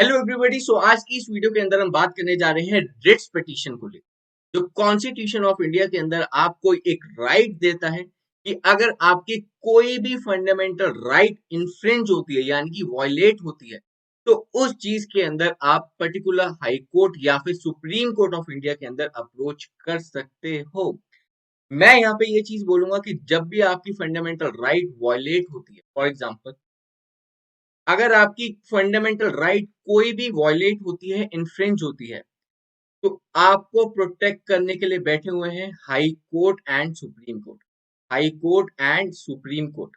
Hello everybody. सो आज की इस वीडियो के अंदर हम बात करने जा रहे हैं रिट्स पिटीशन को लेकर, जो कॉन्स्टिट्यूशन ऑफ इंडिया के अंदर आपको एक राइट देता है कि अगर आपकी कोई भी फंडामेंटल राइट इन्फ्रिंज होती है यानी कि वॉयलेट होती है, तो उस चीज के अंदर आप पर्टिकुलर हाई कोर्ट या फिर सुप्रीम कोर्ट ऑफ इंडिया के अंदर अप्रोच कर सकते हो। मैं यहाँ पे ये चीज बोलूंगा कि जब भी आपकी फंडामेंटल राइट वॉयलेट होती है, फॉर एग्जाम्पल अगर आपकी फंडामेंटल राइट कोई भी वॉयलेट होती है, इन्फ्रिंज होती है, तो आपको प्रोटेक्ट करने के लिए बैठे हुए हैं high court and supreme court. High court and supreme court.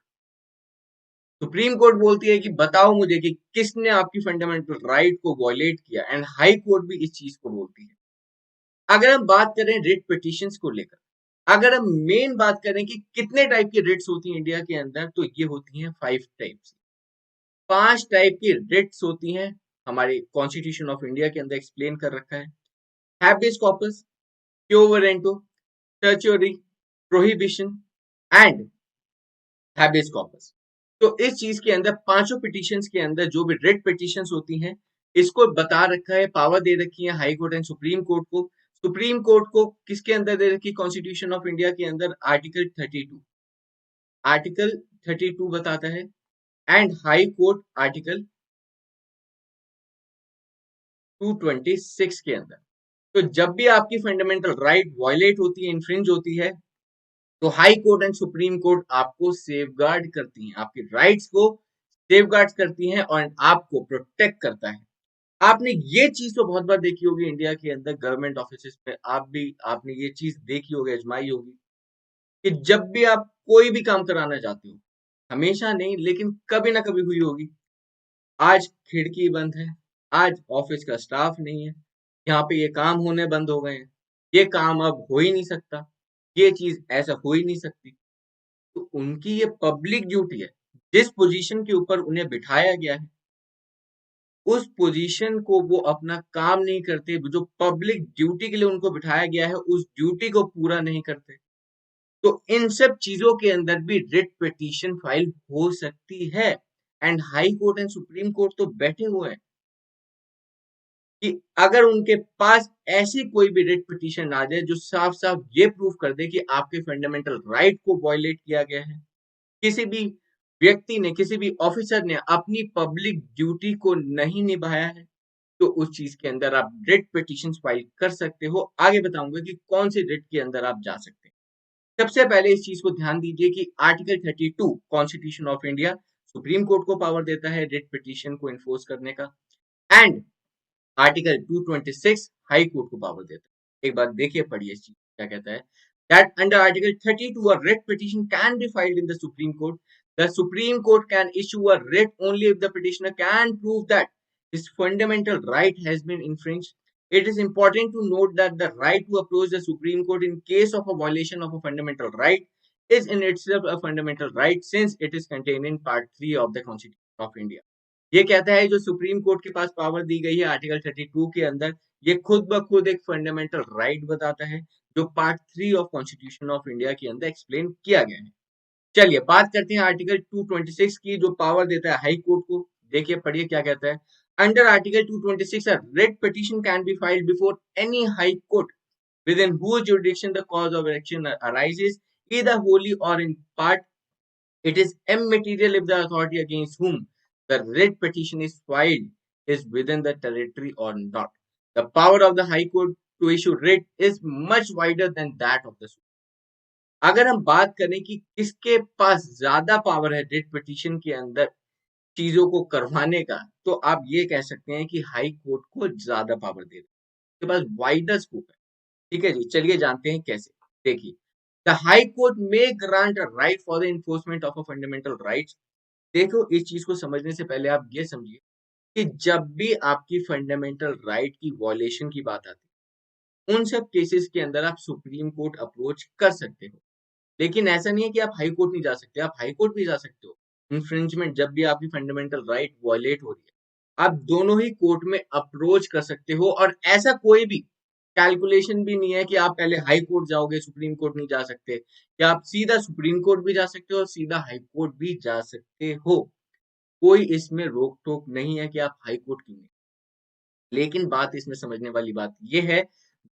Supreme court बोलती है कि बताओ मुझे कि किसने आपकी फंडामेंटल राइट को वॉयलेट किया, एंड हाई कोर्ट भी इस चीज को बोलती है। अगर हम बात करें रिट पिटिशंस को लेकर, अगर हम मेन बात करें कि कितने टाइप की रिट्स होती हैं इंडिया के अंदर, तो ये होती हैं 5 टाइप्स। 5 टाइप की रिट्स होती हैं, हमारे कॉन्स्टिट्यूशन ऑफ इंडिया के अंदर एक्सप्लेन कर रखा है। Habeas corpus, quo warranto, certiorari, prohibition and habeas corpus. तो इस चीज के अंदर पांचों पिटिशंस के अंदर जो भी रिट पिटिशंस होती हैं, इसको बता रखा है, पावर दे रखी है high court and supreme court को। सुप्रीम कोर्ट को किसके अंदर दे रखी है? कॉन्स्टिट्यूशन ऑफ इंडिया के अंदर आर्टिकल 32। आर्टिकल 32 बताता है, एंड हाई कोर्ट आर्टिकल 226 के अंदर। तो जब भी आपकी फंडामेंटल राइट वायलेट होती है, इन्फ्रिंज होती है, तो high court and supreme court आपको सेफगार्ड करती हैं, आपके राइट्स को सेफगार्ड करती हैं और आपको प्रोटेक्ट करता है। आपने ये चीज तो बहुत बार देखी होगी इंडिया के अंदर गवर्नमेंट ऑफिस में, आपने ये चीज देखी होगी, आजमाई होगी कि जब भी आप कोई भी काम कराना चाहते हो, हमेशा नहीं लेकिन कभी ना कभी हुई होगी, आज खिड़की बंद है, आज ऑफिस का स्टाफ नहीं है, यहाँ पे ये काम होने बंद हो गए हैं, ये काम अब हो ही नहीं सकता, ये चीज ऐसा हो ही नहीं सकती। तो उनकी ये पब्लिक ड्यूटी है, जिस पोजीशन के ऊपर उन्हें बिठाया गया है, उस पोजीशन को वो अपना काम नहीं करते, जो पब्लिक ड्यूटी के लिए उनको बिठाया गया है उस ड्यूटी को पूरा नहीं करते। तो इन सब चीजों के अंदर भी रिट पिटीशन फाइल हो सकती है। And high court and supreme court तो बैठे हुए हैं कि अगर उनके पास ऐसी कोई भी रिट पिटीशन आ जाए जो साफ साफ ये प्रूव कर दे कि आपके फंडामेंटल राइट को वायलेट किया गया है, किसी भी व्यक्ति ने, किसी भी ऑफिसर ने अपनी पब्लिक ड्यूटी को नहीं निभाया है, तो उस चीज के अंदर आप रिट पिटीशन फाइल कर सकते हो। आगे बताऊंगा कि कौन सी रिट के अंदर आप जा सकते हैं। सबसे पहले इस चीज को ध्यान दीजिए कि article 32 constitution of India supreme court को पावर देता है रिट पिटीशन को इन्फोर्स करने का, एंड आर्टिकल 226 हाई कोर्ट को पावर देता है। एक बार देखिए, पढ़िए इस चीज क्या कहता है। That under Article 32, a writ petition can be filed in the Supreme Court. The Supreme Court can issue a writ only if the petitioner can prove that his fundamental right has been infringed. It is important to note that the right to approach the Supreme Court in case of a violation of a fundamental right is in itself a fundamental right since it is contained in Part 3 of the Constitution of India. ये कहता है जो supreme court के पास power दी गई है article 32 के अंदर, ये खुद ब खुद एक फंडामेंटल राइट बताता है जो part 3 of constitution of India के अंदर एक्सप्लेन किया गया है। चलिए बात करते हैं आर्टिकल 226 की, जो पावर देता है हाई कोर्ट को। देखिए, पढ़िए क्या कहता है। Under article 226 a writ petition can be filed before any high court within whose jurisdiction the cause of action arises, either wholly or in part. It is immaterial if the authority against whom the writ petition is filed is within the territory or not. The power of the High Court to issue writ is much wider than that of the Supreme. अगर हम बात करें कि किसके पास ज्यादा power है writ petition के अंदर चीजों को करवाने का, तो आप ये कह सकते हैं कि हाई कोर्ट को ज्यादा पावर दे रहे हैं, उसके पास वाइडर स्कोप है। ठीक है जी, चलिए जानते हैं कैसे। देखिए, the high court may grant a right for the enforcement of a fundamental rights. देखो, इस चीज को समझने से पहले आप ये समझिए कि जब भी आपकी फंडामेंटल राइट की वॉयलेशन की बात आती है, उन सब केसेस के अंदर आप सुप्रीम कोर्ट अप्रोच कर सकते हो। लेकिन ऐसा नहीं है कि आप हाई कोर्ट नहीं जा सकते, आप हाई कोर्ट भी जा सकते हो। इन्फ्रिंजमेंट, जब भी आपकी फंडामेंटल राइट वॉयलेट हो रही है, आप दोनों ही कोर्ट में अप्रोच कर सकते हो। और ऐसा कोई भी कैलकुलेशन भी नहीं है कि आप पहले हाई कोर्ट जाओगे, सुप्रीम कोर्ट नहीं जा सकते, या आप सीधा सुप्रीम कोर्ट भी जा सकते हो और सीधा हाई कोर्ट भी जा सकते हो। कोई इसमें रोक टोक नहीं है कि आप हाई कोर्ट क्यों नहीं। लेकिन बात इसमें समझने वाली बात ये है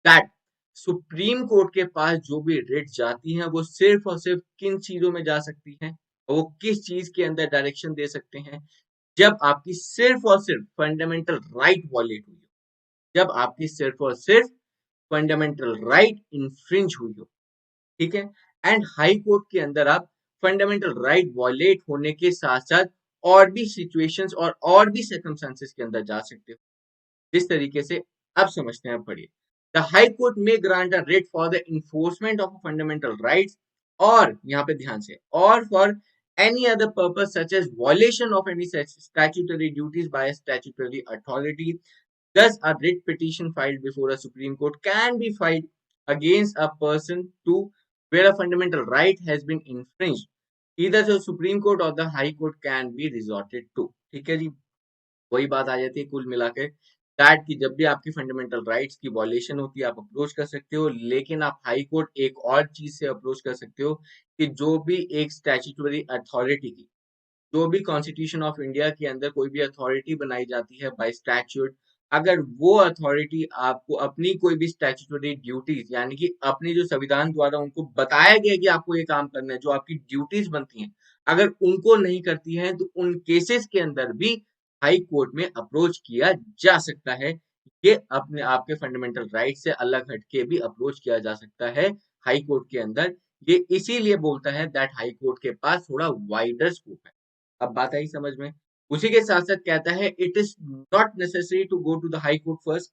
दैट सुप्रीम कोर्ट के पास जो भी रिट जाती हैं वो सिर्फ और सिर्फ किन चीजों में जा सकती हैं, और वो किस चीज के अंदर डायरेक्शन दे सकते हैं, जब आपकी सिर्फ और सिर्फ फंडामेंटल राइट वॉलेट हुई हो, जब आपकी सिर्फ और सिर्फ फंडामेंटल राइट इन्फ्रिंज हुई हो। ठीक है। एंड हाई कोर्ट के अंदर आप फंडामेंटल राइट वॉलेट होने के साथ साथ और भी सिचुएशंस और भी सर्कमस्टांसेस के अंदर जा सकते हो, जिस तरीके से अब समझते हैं, पढ़िए। द हाई कोर्ट में grant a writ for the enforcement of fundamental rights, और यहाँ पे ध्यान से, और for any other purpose such as violation of any such statutory duties by a statutory authority. Thus, a writ petition filed before a Supreme Court can be filed against a person to where a fundamental right has been infringed. Either the Supreme Court or the High Court can be resorted to. ठीक है जी, वही बात आ जाती है कुल मिलाकर that कि जब भी आपकी फंडामेंटल राइट्स की वॉलेशन होती है आप अप्रोच कर सकते हो, लेकिन आप हाई कोर्ट एक और चीज से अप्रोच कर सकते हो कि जो भी एक स्टैट्यूटरी अथॉरिटी की, जो भी कॉन्स्टिट्यूशन ऑफ इंडिया के अंदर कोई भी अथॉरिटी बनाई जाती है बाय स्टैट्यूट, अगर वो अथॉरिटी आपको अपनी कोई भी स्टैट्यूटरी ड्यूटीज, यानी कि अपनी जो संविधान द्वारा उनको बताया गया कि आपको ये काम करना है, जो आपकी ड्यूटीज बनती हैं, अगर उनको नहीं करती हैं तो उन केसेस के अंदर भी हाई कोर्ट में अप्रोच किया जा सकता है। ये अपने आपके फंडामेंटल राइट से अलग हटके भी अप्रोच किया जा सकता है हाई कोर्ट के अंदर। ये इसीलिए बोलता है दैट हाई कोर्ट के पास थोड़ा वाइडर स्कोप है। अब बात आई समझ में। उसी के साथ साथ कहता है it is not necessary to go to the high court first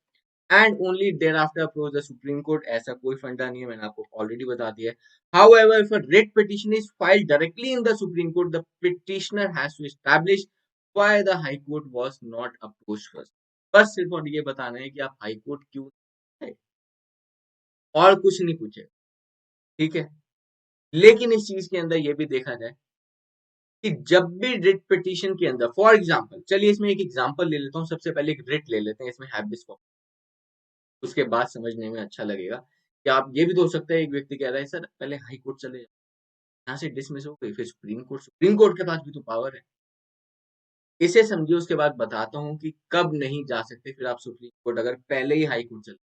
and only thereafter approach the supreme court. ऐसा कोई फंडा नहीं है, मैंने आपको ऑलरेडी बता दिया है। However, if a writ petition is filed directly in the Supreme Court, the petitioner has to establish why the High Court was not approached first. बस सिर्फ और ये बताना है कि आप हाई कोर्ट क्यों है, और कुछ नहीं पूछे। ठीक है। लेकिन इस चीज के अंदर ये भी देखा जाए कि जब भी रिट पिटीशन के अंदर, फॉर एग्जांपल, चलिए इसमें एक एग्जांपल ले लेता हूँ, सबसे पहले एक रिट ले लेते हैं इसमें हैबिस कॉर्पस, उसके बाद समझने में अच्छा लगेगा कि आप ये भी तो हो सकता है एक व्यक्ति कह रहा है सर पहले हाई कोर्ट चले जाओ, यहाँ से डिसमिस हो गई, फिर सुप्रीम कोर्ट, सुप्रीम कोर्ट के पास भी तो पावर है। इसे समझिए, उसके बाद बताता हूँ कि कब नहीं जा सकते फिर आप सुप्रीम कोर्ट, अगर पहले ही हाई कोर्ट चले।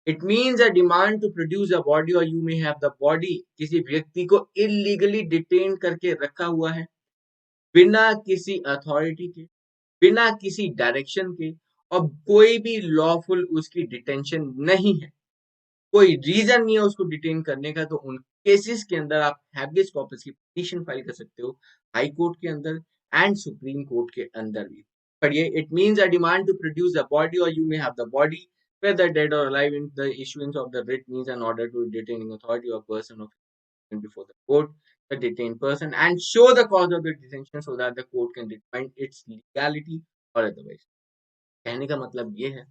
It means a demand to produce a body और you may have the body, किसी व्यक्ति को इलीगली डिटेन करके रखा हुआ है बिना किसी अथॉरिटी के, बिना किसी डायरेक्शन के, और कोई भी लॉफुल उसकी डिटेंशन नहीं है, कोई रीजन नहीं है उसको डिटेन करने का, तो उन केसेस के अंदर आप हैबियस कॉर्पस की पिटीशन फाइल कर सकते हो हाई कोर्ट के अंदर एंड सुप्रीम कोर्ट के अंदर भी। पढ़िए, it means a demand to produce the body और you may have the body whether dead or alive in the issuance of the writ means an order to detaining authority or person of before the court the detained person and show the cause of the detention so that the court can determine its legality or otherwise। कहने का मतलब ये है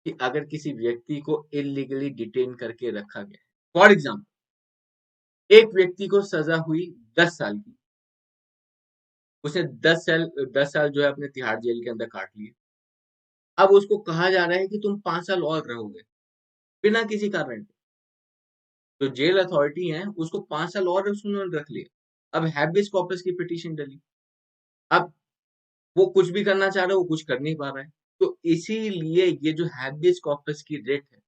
कि अगर किसी व्यक्ति को इलीगली डिटेन करके रखा गया है, फॉर एग्जाम्पल एक व्यक्ति को सजा हुई 10 साल की, उसने 10 साल जो है अपने तिहाड़ जेल के अंदर काट लिए, अब उसको कहा जा रहा है कि तुम 5 साल और रहोगे बिना किसी कारण के। जो जेल अथॉरिटी है उसको 5 साल और उसने रख लिया। अब हैबियस कॉर्पस की पिटीशन डली, अब वो कुछ भी करना चाह रहा है, वो कुछ कर नहीं पा रहा है। तो इसीलिए ये जो हैबियस कॉर्पस की रिट है,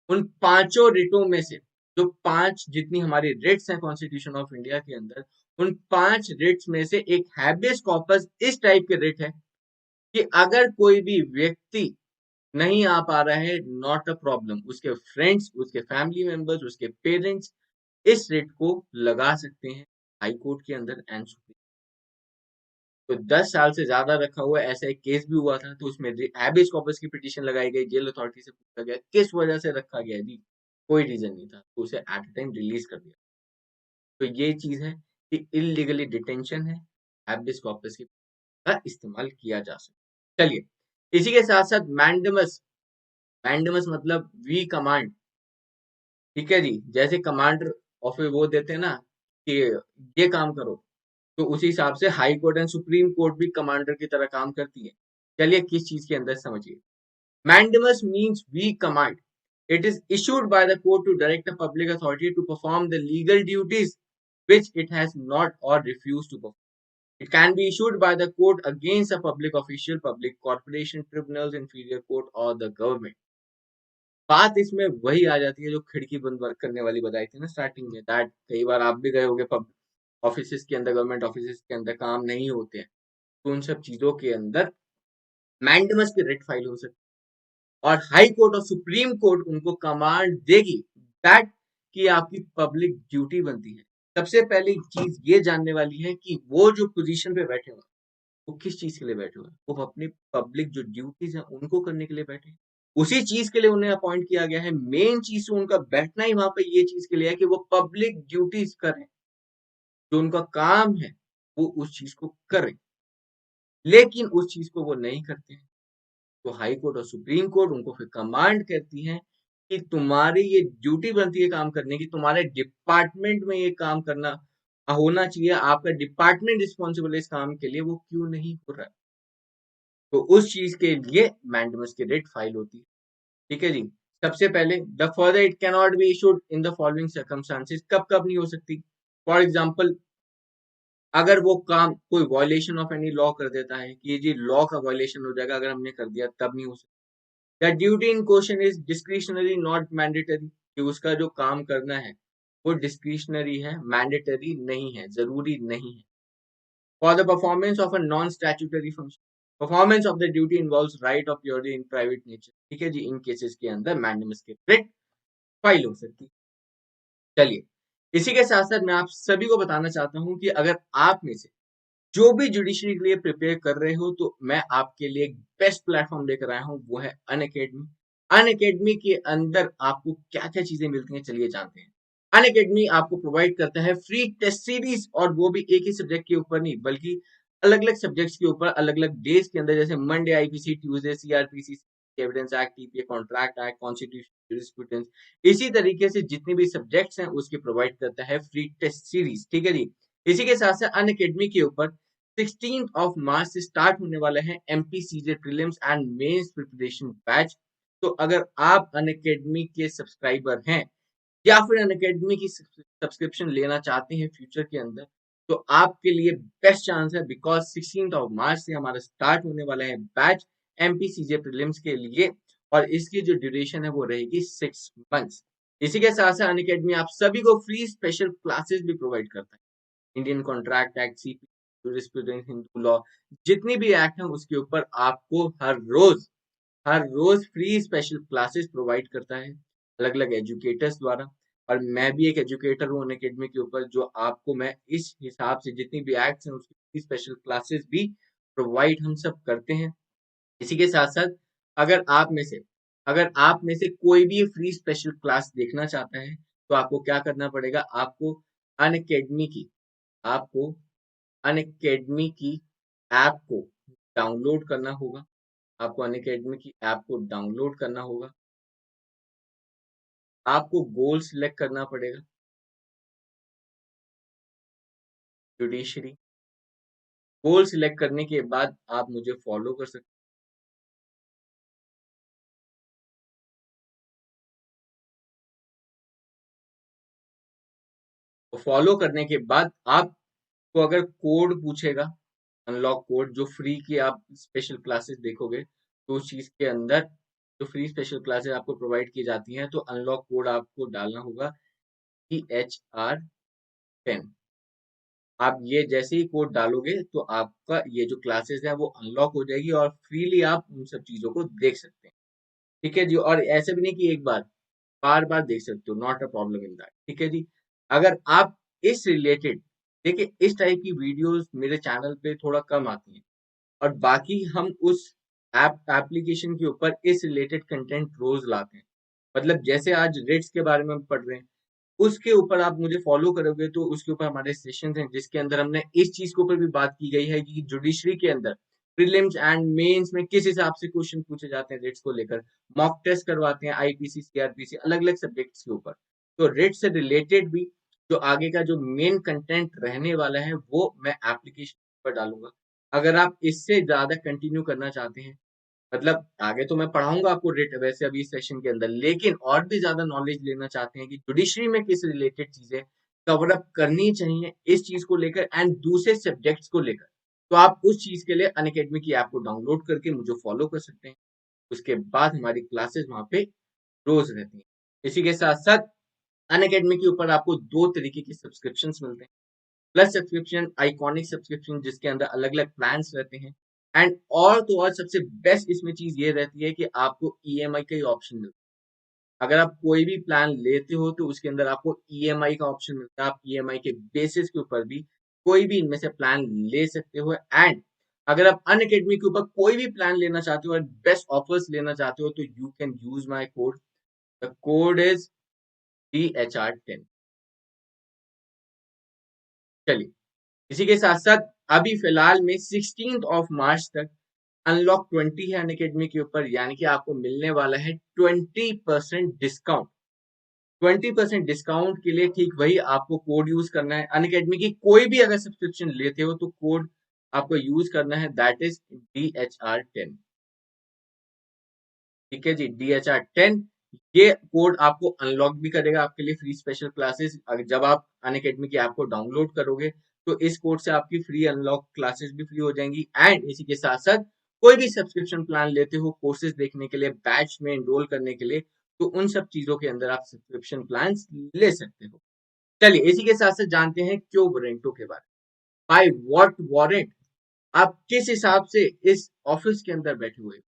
उन पांचों रिटों में से, जो 5 जितनी हमारी रिट्स हैं कॉन्स्टिट्यूशन ऑफ इंडिया के अंदर, उन 5 रिट्स में से एक हैबियस कॉर्पस इस टाइप के रिट है कि अगर कोई भी व्यक्ति नहीं आ पा रहा है, नॉट अ प्रॉब्लम, उसके फ्रेंड्स, उसके फैमिली मेंबर्स, उसके पेरेंट्स इस रिट को लगा सकते हैं हाई कोर्ट के अंदर एंड सुप्रीम। तो 10 साल से ज्यादा रखा हुआ ऐसा एक केस भी हुआ था, तो उसमें हैबियस कॉर्पस की पिटीशन लगाई गई, जेल अथॉरिटी से पूछा गया किस वजह से रखा गया जी, कोई रीजन नहीं था, तो उसे एट अ टाइम रिलीज कर दिया। तो ये चीज है कि इलीगली डिटेंशन है, हैबियस कॉर्पस की का इस्तेमाल किया जा सकता है। चलिए, इसी के साथ साथ मैंडेमस, मैंडेमस मतलब वी कमांड। ठीक है जी, जैसे कमांडर ऑफ वो देते हैं ना कि ये काम करो, तो उसी हिसाब से high court and supreme court भी कमांडर की तरह काम करती है। चलिए किस चीज के अंदर समझिए। Mandamus means we command, it is issued by the court to direct a public authority to perform the legal duties which it has not or refused to perform। It can be issued by the court against a public official, public corporation, tribunals, inferior court और the government. बात इसमें वही आ जाती है जो खिड़की बंद work करने वाली बताई थी ना स्टार्टिंग में, दैट कई बार आप भी गए होंगे पब्लिक ऑफिस के अंदर, गवर्नमेंट ऑफिस के अंदर काम नहीं होते हैं, तो उन सब चीजों के अंदर मैंडेमस की रिट फाइल हो सकती है, और हाई कोर्ट और सुप्रीम कोर्ट उनको कमांड देगी दैट कि आपकी पब्लिक ड्यूटी बनती है। सबसे पहली चीज ये जानने वाली है कि वो जो पोजीशन पे बैठे हुए हैं वो किस चीज के लिए बैठे हुए हैं। वो अपनी पब्लिक जो ड्यूटीज हैं उनको करने के लिए बैठे हैं, उसी चीज के लिए उन्हें अपॉइंट किया गया है। मेन चीज तो उनका बैठना ही वहां पे ये चीज के लिए है कि वो पब्लिक ड्यूटीज करें, जो उनका काम है वो उस चीज को करें, लेकिन उस चीज को वो नहीं करते हैं। तो हाई कोर्ट और सुप्रीम कोर्ट उनको फिर कमांड करती है कि तुम्हारी ये ड्यूटी बनती है काम करने की, तुम्हारे डिपार्टमेंट में ये काम करना होना चाहिए, आपका डिपार्टमेंट रिस्पॉन्सिबल है इस काम के लिए, वो क्यों नहीं हो रहा है। तो उस चीज के लिए मैंडेमस की रिट फाइल होती है। ठीक है जी। सबसे पहले the further it can not be issued in the following circumstances, कब कब नहीं हो सकती। फॉर एग्जाम्पल, अगर वो काम कोई वायलेशन ऑफ एनी लॉ कर देता है कि जी लॉ का वायलेशन हो जाएगा अगर हमने कर दिया, तब नहीं हो सकता। The duty in question is discretionary not mandatory, कि उसका जो काम करना है वो डिस्क्रिशनरी है, मैंडेटरी नहीं है, जरूरी नहीं है। For the performance of a non statutory function, performance of the duty involves right of purity in private nature. ठीक है जी, इन केसेस के अंदर मैंडेमस की रिट फाइल हो सकती है। चलिए, इसी के साथ साथ मैं आप सभी को बताना चाहता हूं कि अगर आप में से जो भी जुडिशरी के लिए प्रिपेयर कर रहे हो, तो मैं आपके लिए एक बेस्ट प्लेटफॉर्म लेकर आया हूं, वो है अनअकैडमी। अनअकैडमी के अंदर आपको क्या क्या चीजें मिलती हैं, चलिए जानते हैं। अनअकैडमी आपको प्रोवाइड करता है फ्री टेस्ट सीरीज, और वो भी एक ही सब्जेक्ट के ऊपर नहीं बल्कि अलग अलग सब्जेक्ट्स के ऊपर अलग अलग डेज के अंदर, जैसे Monday IPC, Tuesday CrPC, evidence act, TPA, contract act, constitution, jurisprudence, इसी तरीके से जितने भी सब्जेक्ट्स हैं उसके प्रोवाइड करता है फ्री टेस्ट सीरीज। ठीक है जी। इसी के साथ साथ अनअकैडमी के ऊपर 16 ऑफ मार्च से स्टार्ट होने वाला है MPCJ prelims and mains preparation batch. तो अगर आप अनअकैडमी के सब्सक्राइबर हैं या फिर अनअकैडमी की सब्सक्रिप्शन लेना चाहते हैं फ्यूचर के अंदर, तो आपके लिए बेस्ट चांस है, बिकॉज 16 ऑफ मार्च से हमारा स्टार्ट होने वाला है बैच एमपीसीजे प्रीलिम्स के लिए, और इसकी जो ड्यूरेशन है वो रहेगी 6 मंथ्स। इसी के साथ साथ अनअकैडमी आप सभी को फ्री स्पेशल क्लासेस भी प्रोवाइड करता है। Indian contract act, CP, jurisprudence, Hindu law, जितनी भी एक्ट है उसके ऊपर आपको हर रोज फ्री स्पेशल क्लासेस प्रोवाइड करता है अलग अलग एजुकेटर्स द्वारा। और मैं भी एक एजुकेटर हूँ अनअकैडमी के ऊपर, जो आपको मैं इस हिसाब से जितनी भी एक्ट्स हैं उसकी फ्री स्पेशल क्लासेस भी प्रोवाइड हम सब करते हैं। इसी के साथ साथ अगर आप में से अगर आप में से कोई भी फ्री स्पेशल क्लास देखना चाहता है, तो आपको क्या करना पड़ेगा, अनअकैडमी की आपको अनअकैडमी की ऐप को डाउनलोड करना होगा। आपको अनअकैडमी की ऐप को डाउनलोड करना होगा। आपको गोल सिलेक्ट करना पड़ेगा, जुडिशरी। गोल सिलेक्ट करने के बाद आप मुझे फॉलो कर सकते हो। फॉलो करने के बाद आपको अगर कोड पूछेगा, अनलॉक कोड, जो फ्री की आप स्पेशल क्लासेस देखोगे, तो उस चीज के अंदर जो फ्री स्पेशल क्लासेस आपको प्रोवाइड की जाती हैं, तो अनलॉक कोड आपको डालना होगा EHR10। आप ये जैसे ही कोड डालोगे तो आपका ये जो क्लासेस है वो अनलॉक हो जाएगी, और फ्रीली आप उन सब चीजों को देख सकते हैं। ठीक है जी। और ऐसे भी नहीं कि एक बार, बार बार देख सकते हो, not a problem in that. ठीक है जी। अगर आप इस रिलेटेड, देखिए इस टाइप की वीडियोस मेरे चैनल पे थोड़ा कम आती हैं, और बाकी हम उस एप्लीकेशन के ऊपर इस रिलेटेड कंटेंट रोज लाते हैं। मतलब जैसे आज रेट्स के बारे में हम पढ़ रहे हैं, उसके ऊपर आप मुझे फॉलो करोगे तो उसके ऊपर हमारे सेशंस हैं जिसके अंदर हमने इस चीज के ऊपर भी बात की गई है कि जुडिशरी के अंदर प्रीलिम्स एंड मेंस में किस हिसाब से क्वेश्चन पूछे जाते हैं रेट्स को लेकर। मॉक टेस्ट करवाते हैं आईपीसी, सीआरपीसी, अलग अलग सब्जेक्ट्स के ऊपर। तो रेट से रिलेटेड भी जो आगे का जो मेन कंटेंट रहने वाला है वो मैं एप्लीकेशन पर डालूंगा। अगर आप इससे ज्यादा कंटिन्यू करना चाहते हैं, मतलब आगे तो मैं पढ़ाऊंगा आपको रेट वैसे अभी इस सेशन के अंदर, लेकिन और भी ज्यादा नॉलेज लेना चाहते हैं कि जुडिशरी में किस रिलेटेड चीजें कवर अप करनी चाहिए इस चीज को लेकर एंड दूसरे सब्जेक्ट्स को लेकर, तो आप उस चीज के लिए अनअकैडमी की ऐप को डाउनलोड करके मुझे फॉलो कर सकते हैं। उसके बाद हमारी क्लासेस वहां पे रोज रहती हैं। इसी के साथ साथ अनअकैडमी के ऊपर आपको दो तरीके की सब्सक्रिप्शन मिलते हैं। प्लस सब्सक्रिप्शन, आइकॉनिक सब्सक्रिप्शन, जिसके अंदर अलग अलग प्लान्स रहते हैं। एंड और तो और सबसे बेस्ट इसमें चीज ये रहती है कि आपको ईएमआई का ही ऑप्शन मिलता है। अगर आप कोई भी प्लान लेते हो तो उसके अंदर आपको ईएमआई का ऑप्शन मिलता है। आप ईएमआई के बेसिस के ऊपर भी कोई भी इनमें से प्लान ले सकते हो। एंड अगर आप अनअकैडमी के ऊपर कोई भी प्लान लेना चाहते हो और बेस्ट ऑफर्स लेना चाहते हो तो you can use my code. The code is DHR10। चलिए, इसी के साथ साथ अभी फिलहाल में 16 मार्च तक अनलॉक 20 है अनअकैडमी के ऊपर, यानी कि आपको मिलने वाला है 20% डिस्काउंट। 20% डिस्काउंट के लिए ठीक वही आपको कोड यूज करना है। अनअकैडमी की कोई भी अगर सब्सक्रिप्शन लेते हो तो कोड आपको यूज करना है, दैट इज DHR10। ठीक है जी, DHR10। ये कोड आपको अनलॉक भी करेगा आपके लिए फ्री स्पेशल क्लासेस। जब आप अनअकैडमी की ऐप को डाउनलोड करोगे तो इस कोड से आपकी फ्री अनलॉक क्लासेस भी फ्री हो जाएंगी। एंड इसी के साथ साथ कोई भी सब्सक्रिप्शन प्लान लेते हो कोर्सेज देखने के लिए, बैच में एनरोल करने के लिए, तो उन सब चीजों के अंदर आप सब्सक्रिप्शन प्लान ले सकते हो। चलिए, इसी के साथ साथ जानते हैं क्यों वारंटो के बारे में। बाय व्हाट वारंट, आप किस हिसाब से इस ऑफिस के अंदर बैठे हुए हो,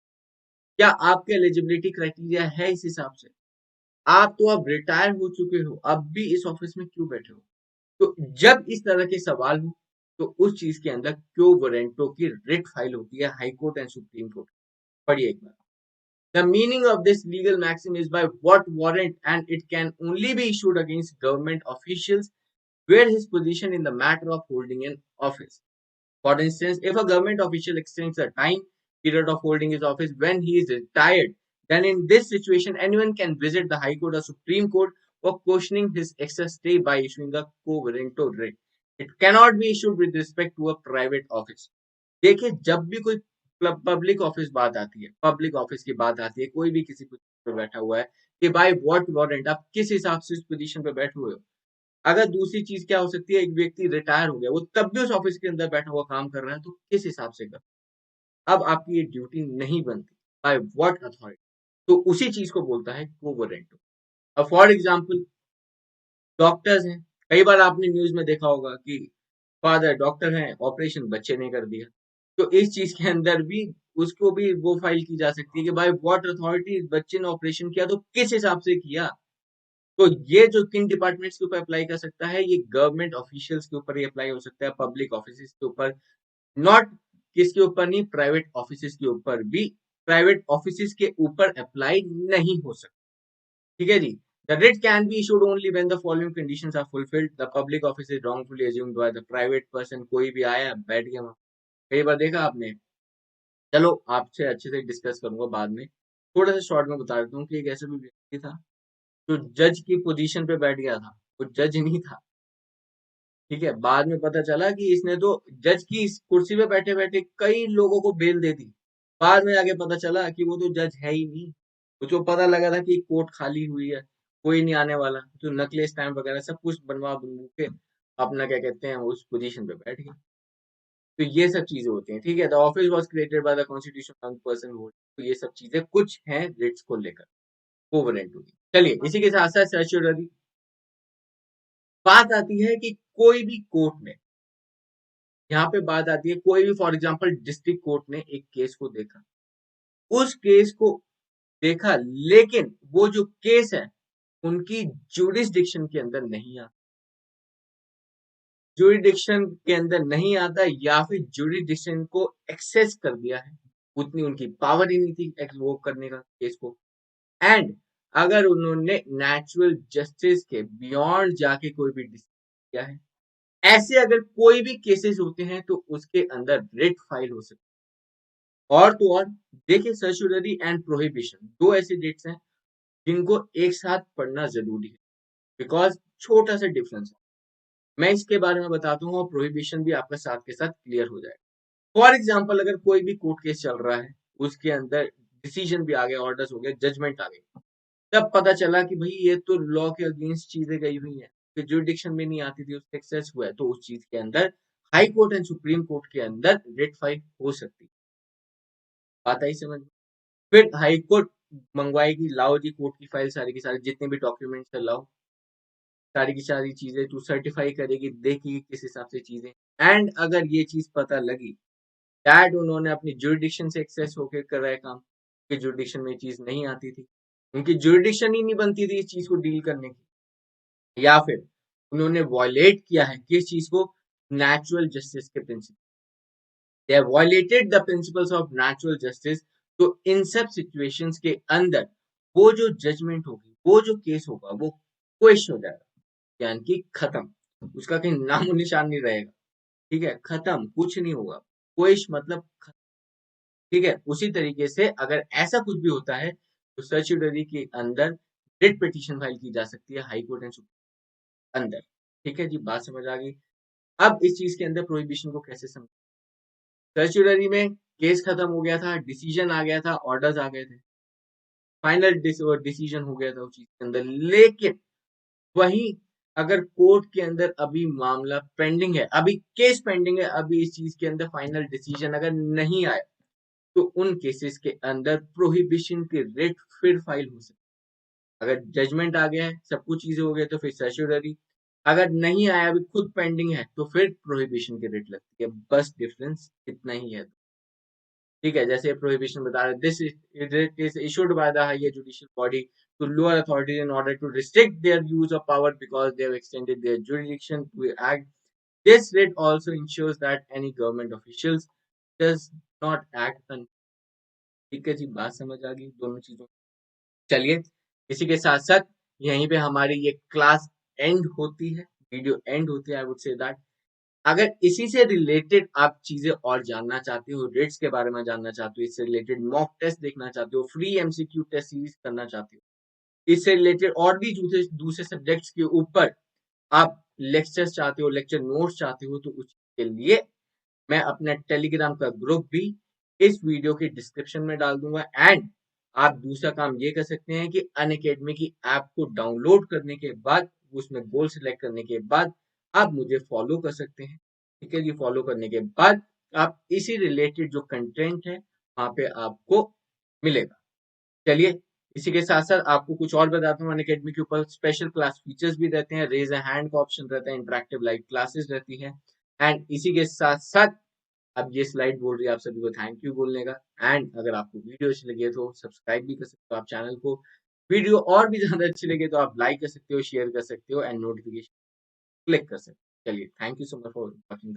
क्या आपके एलिजिबिलिटी क्राइटेरिया है इस हिसाब से। आप तो अब रिटायर हो चुके हो, अब भी इस ऑफिस में क्यों बैठे हो। तो जब इस तरह के सवाल हो तो उस चीज के अंदर क्यों वारंटो की रिट फाइल होती है high court and supreme court. पढ़िए एक बार। The meaning of this legal maxim is by what warrant, and it can only be issued against government officials where his position in the matter of holding an office. For instance, if a government official extends the time period of holding his office when he is retired, then in this situation, anyone can visit the High Court or Supreme Court for questioning his excess stay by issuing a quo warranto writ. It cannot be issued with respect to a private office. देखिए, जब भी कोई public office बात आती है, public office की बात आती है, कोई भी किसी पोजीशन पे बैठा हुआ है कि बाय व्हाट वारंट, आप किस हिसाब से इस पोजीशन पे बैठे हुए हो। अगर दूसरी चीज क्या हो सकती है, एक व्यक्ति रिटायर हो गया, वो तब भी उस ऑफिस के अंदर बैठा हुआ काम कर रहा है, तो किस हिसाब से कर, अब आपकी ये ड्यूटी नहीं बनती। बाय व्हाट अथॉरिटी, तो उसी चीज को बोलता है को वारंट। अब फॉर एग्जाम्पल डॉक्टर्स हैं, कई बार आपने न्यूज में देखा होगा कि फादर डॉक्टर हैं, ऑपरेशन बच्चे ने कर दिया, तो इस चीज के अंदर भी उसको भी वो फाइल की जा सकती है कि भाई व्हाट अथॉरिटी, बच्चे ने ऑपरेशन किया तो किस हिसाब से किया। तो ये जो किन डिपार्टमेंट्स के ऊपर अप्लाई कर सकता है, ये गवर्नमेंट ऑफिशियल्स के ऊपर ही अप्लाई हो सकता है, पब्लिक ऑफिस के ऊपर, नॉट किसके ऊपर नहीं, प्राइवेट ऑफिस के ऊपर भी, प्राइवेट ऑफिस के ऊपर अप्लाई नहीं हो सकता। ठीक है जी। The writ can be issued only when the following conditions are fulfilled. The public office is wrongfully assumed by the private person. कोई भी आया बैठ गया वहां, कई बार देखा आपने। चलो, आपसे अच्छे से डिस्कस करूंगा बाद में, थोड़ा सा शॉर्ट में बता देता हूँ कि एक ऐसा भी व्यक्ति था जो जज की पोजीशन पे बैठ गया था, वो जज नहीं था। ठीक है, बाद में पता चला कि इसने तो जज की इस कुर्सी पे बैठे बैठे कई लोगों को बेल दे दी। बाद में आगे पता चला कि वो तो जज है ही नहीं। उसको पता लगा था कि कोर्ट खाली हुई है, कोई नहीं आने वाला, तो नकली स्टैम्प वगैरह सब कुछ बनवा बनवा के अपना क्या कहते हैं उस पोजीशन पे बैठ गया। तो ये सब चीजें होती हैं। ठीक है, the office was created by the constitution person vote, तो ये सब चीजें कुछ हैं रिट्स को लेकर, कोवेरेंट होगी। चलिए, इसी के साथ साथ सर्चुररी बात आती है कि कोई भी कोर्ट में, यहाँ पे बात आती है कोई भी, फॉर एग्जांपल डिस्ट्रिक्ट कोर्ट ने एक केस को देखा, उस केस को देखा, लेकिन वो जो केस है उनकी जुरिस्डिक्शन के अंदर नहीं आता, जुरिडिक्शन के अंदर नहीं आता, या फिर जुरिडिक्शन को एक्सेस कर दिया है, उतनी उनकी पावर ही नहीं थी वो करने का केस को। एंड अगर उन्होंने नेचुरल जस्टिस के बियॉन्ड जाके कोई भी डिसीजन किया है, ऐसे अगर कोई भी केसेस होते हैं तो उसके अंदर रिट फाइल हो सकती है। और तो और देखिए, सर्चुलरी एंड प्रोहिबिशन दो ऐसे डेट्स हैं जिनको एक साथ पढ़ना जरूरी है, बिकॉज छोटा सा डिफरेंस है। मैं इसके बारे में बताता हूँ और प्रोहिबिशन भी आपका साथ के साथ क्लियर हो जाएगा। फॉर एग्जाम्पल, अगर कोई भी कोर्ट केस चल रहा है, उसके अंदर डिसीजन भी आ गया, ऑर्डर्स हो गया, जजमेंट आ गई, तब पता चला कि भाई ये तो लॉ के अगेंस्ट चीजें गई हुई हैं, उसके जुरिडिक्शन में नहीं आती थी, उससे एक्सेस हुआ है, तो उस चीज के अंदर high court and supreme court के अंदर रिट फाइल हो सकती है। बात आई समझ में? फिर हाई कोर्ट मंगवाएगी, लाओ जी कोर्ट की फाइल, सारी की सारी जितने भी डॉक्यूमेंट्स है लाओ, सारी की सारी चीजें तू सर्टिफाई करेगी, देखेगी किस हिसाब से चीजें, एंड अगर ये चीज पता लगी दैट उन्होंने अपनी जुरिडिक्शन से एक्सेस होकर कर रहा है काम, कि जुरिडिक्शन में चीज नहीं आती थी, उनकी जुरिडिक्शन ही नहीं बनती थी इस चीज को डील करने की, या फिर उन्होंने वॉयलेट किया है किस चीज को, नेचुरल जस्टिस के principle, they have violated the principles of natural justice. तो इन सब सिचुएशंस के अंदर वो जो जजमेंट होगी, वो जो केस होगा, वो क्वेश हो जाएगा, यानी कि खत्म, उसका कहीं नामो निशान नहीं रहेगा। ठीक है, खत्म, कुछ नहीं होगा, क्वेश मतलब खत्म। ठीक है, उसी तरीके से अगर ऐसा कुछ भी होता है तो सर्च्यूटरी के अंदर रिट पिटीशन फाइल की जा सकती है हाई कोर्ट एंड सुप्रीम अंदर। ठीक है जी, बात समझ आ गई। अब इस चीज के अंदर प्रोहिबिशन को कैसे समझ, सर्च्यूटरी में केस खत्म हो गया था, डिसीजन आ गया था, ऑर्डर्स आ गए थे, फाइनल डिसीजन हो गया था उस चीज के अंदर, लेकिन वही अगर कोर्ट के अंदर अभी मामला पेंडिंग है, अभी केस पेंडिंग है, अभी इस चीज के अंदर फाइनल डिसीजन अगर नहीं आया, तो उन केसेस के अंदर प्रोहिबिशन की रिट फिर फाइल हो सकती है। अगर जजमेंट आ गया है, सब कुछ चीजें हो गई, तो फिर सर्च्यूटरी, अगर नहीं आया, अभी खुद पेंडिंग है, तो फिर प्रोहिबिशन की रिट लगती है। बस डिफरेंस इतना ही है। ठीक है, जैसे प्रोहिबिशन बता रहे, this is issued by the higher judicial body to lower authorities in order to restrict their use of power because they have extended their jurisdiction to act. This writ also ensures that any government officials does not act un. ठीक है जी, बात समझ आ गई दोनों चीजों। चलिए, इसी के साथ साथ यहीं पे हमारी ये क्लास एंड होती है, वीडियो एंड होती है, आई वुड से दैट। अगर इसी से रिलेटेड आप चीजें और जानना चाहते हो, रेट्स के बारे में जानना चाहते हो, इससे रिलेटेड मॉक टेस्ट देखना चाहते हो, फ्री एमसीक्यू टेस्ट सीरीज करना चाहते हो, इससे रिलेटेड और भी दूसरे दूसरे सब्जेक्ट्स के ऊपर आप लेक्चर्स चाहते हो, लेक्चर नोट्स चाहते हो, तो उसके लिए मैं अपना टेलीग्राम का ग्रुप भी इस वीडियो के डिस्क्रिप्शन में डाल दूंगा। एंड आप दूसरा काम ये कर सकते हैं कि अनअकैडमी की ऐप को डाउनलोड करने के बाद, उसमें गोल सिलेक्ट करने के बाद आप मुझे फॉलो कर सकते हैं। ठीक है जी, फॉलो करने के बाद आप इसी रिलेटेड जो कंटेंट है वहां पे आपको मिलेगा। चलिए, इसी के साथ साथ आपको कुछ और बताता हूँ, अनअकैडमी के ऊपर स्पेशल क्लास फीचर्स भी रहते हैं, रेज अ हैंड का ऑप्शन रहता है, इंटरेक्टिव लाइव क्लासेस रहती है। एंड इसी के साथ साथ अब ये स्लाइड बोल रही है आप सभी को थैंक यू बोलने का। एंड अगर आपको वीडियो अच्छी लगी है तो सब्सक्राइब भी कर सकते हो आप चैनल को, वीडियो और भी ज्यादा अच्छी लगे तो आप लाइक कर सकते हो, शेयर कर सकते हो, एंड नोटिफिकेशन क्लिक कर सकते हो। चलिए, thank you so much for watching.